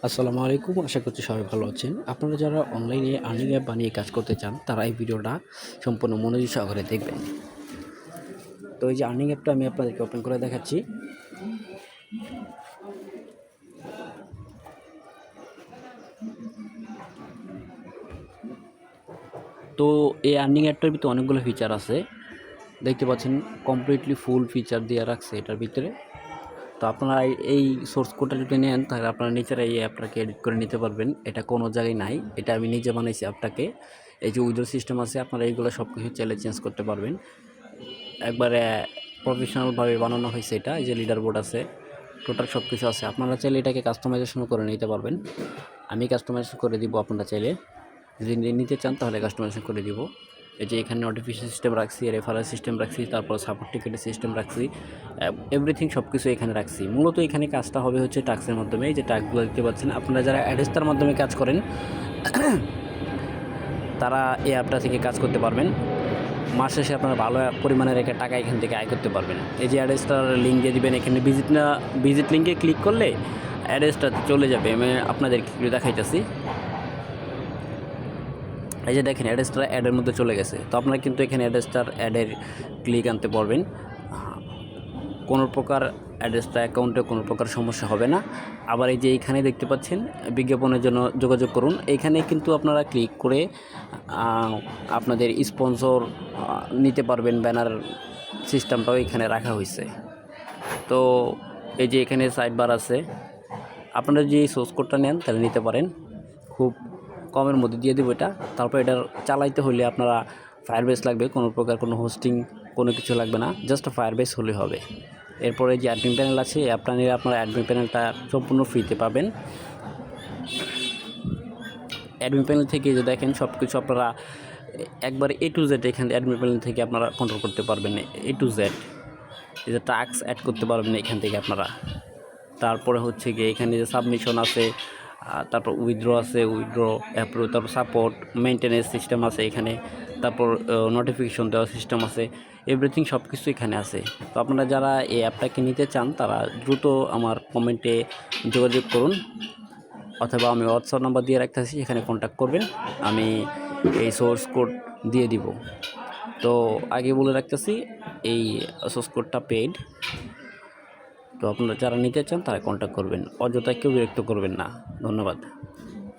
আসসালামু আলাইকুম। আশা করছি সবাই ভালো আছেন। আপনারা যারা অনলাইনে আর্নিং অ্যাপ বানিয়ে কাজ করতে চান, তারা এই ভিডিওটা সম্পূর্ণ মনোযোগ সহকারে দেখবেন। তো এই যে আর্নিং অ্যাপটা আমি আপনাদেরকে ওপেন করে দেখাচ্ছি। তো এই আর্নিং অ্যাপটার ভিতরে অনেকগুলো ফিচার আছে। দেখতে পাচ্ছেন কমপ্লিটলি ফুল ফিচার দিয়ে রাখছে এটার ভিতরে। তো আপনারা এই সোর্স কোডটা যদি নেন, তাহলে আপনারা নিজেরা এই অ্যাপটাকে এডিট করে নিতে পারবেন। এটা কোনো জায়গায় নাই, এটা আমি নিজে বানাইছি অ্যাপটাকে। এই যে উইথড্র সিস্টেম আছে, আপনারা এইগুলো সব কিছু চাইলে চেঞ্জ করতে পারবেন। একবারে প্রফেশনালভাবে বানানো হয়েছে এটা। এই যে লিডার বোর্ড আছে, টোটাল সব কিছু আছে। আপনারা চাইলে এটাকে কাস্টমাইজেশনও করে নিতে পারবেন। আমি কাস্টমাইজেশন করে দিব, আপনারা চাইলে যদি নিতে চান তাহলে কাস্টমাইজেশন করে দিব। এই যে এখানে নোটিফিকেশন সিস্টেম রাখছি, রেফারেল সিস্টেম রাখছি, তারপর সাপোর্ট টিকেটের সিস্টেম রাখছি, এভরিথিং সব কিছু এখানে রাখছি। মূলত এখানে কাজটা হবে হচ্ছে টাস্কের মাধ্যমে। এই যে টাস্কগুলো দেখতে পাচ্ছেন, আপনারা যারা অ্যাডেস্টার মাধ্যমে কাজ করেন তারা এই অ্যাপটা থেকে কাজ করতে পারবেন। মাস শেষে আপনারা ভালো পরিমাণের একটা টাকা এখান থেকে আয় করতে পারবেন। এই যে অ্যাড্রেসটার লিঙ্ক দিয়ে দেবেন, এখানে ভিজিট লিঙ্কে ক্লিক করলে অ্যাড্রেসটা চলে যাবে। আমি আপনাদের একটু দেখাইতেছি। এই যে দেখেন অ্যাড্রেসটা অ্যাডের মধ্যে চলে গেছে। তো আপনারা কিন্তু এখানে অ্যাড্রেসটার অ্যাডের ক্লিক আনতে পারবেন। কোনো প্রকার অ্যাড্রেসটা অ্যাকাউন্টে কোনো প্রকার সমস্যা হবে না। আবার এই যে এইখানে দেখতে পাচ্ছেন বিজ্ঞাপনের জন্য যোগাযোগ করুন, এইখানে কিন্তু আপনারা ক্লিক করে আপনাদের স্পন্সর নিতে পারবেন। ব্যানার সিস্টেমটাও এখানে রাখা হয়েছে। তো এই যে এখানে সাইড বার আছে, আপনারা যে সোর্স কোডটা নেন তাহলে নিতে পারেন। খুব কমের মধ্যে দিয়ে দেবো এটা। তারপর এটা চালাইতে হলে আপনারা ফায়ারবেস লাগবে, কোনো প্রকার কোনো হোস্টিং কোনো কিছু লাগবে না, জাস্ট ফায়ারবেস হলে হবে। এরপরে যে অ্যাডমিন প্যানেল আছে, অ্যাপটা নিলে আপনারা অ্যাডমিন প্যানেলটা সম্পূর্ণ ফ্রিতে পাবেন। অ্যাডমিন প্যানেল থেকে যে দেখেন সব কিছু আপনারা একবার A to Z এখানে অ্যাডমিন প্যানেল থেকে আপনারা কন্ট্রোল করতে পারবেন। A to Z এই যে টাস্ক অ্যাড করতে পারবেন এখান থেকে আপনারা। তারপরে হচ্ছে গিয়ে এখানে যে সাবমিশন আছে, তারপর উইথড্র আছে, উইথড্র অ্যাপ্রুভ, তারপর সাপোর্ট মেনটেনেন্স সিস্টেম আছে এখানে, তারপর নোটিফিকেশন দেওয়ার সিস্টেম আছে, এভরিথিং সব কিছু এখানে আছে। তো আপনারা যারা এই অ্যাপটাকে নিতে চান তারা দ্রুত আমার কমেন্টে যোগাযোগ করুন, অথবা আমি হোয়াটসঅ্যাপ নাম্বার দিয়ে রাখতেছি, এখানে কন্ট্যাক্ট করবেন। আমি এই সোর্স কোড দিয়ে দিব। তো আগে বলে রাখতেছি, এই সোর্স কোডটা পেইড। তো আপনারা যারা নিতে চান তারা কন্ট্যাক্ট করবেন, অযথা কেউ বিরক্ত করবেন না। ধন্যবাদ।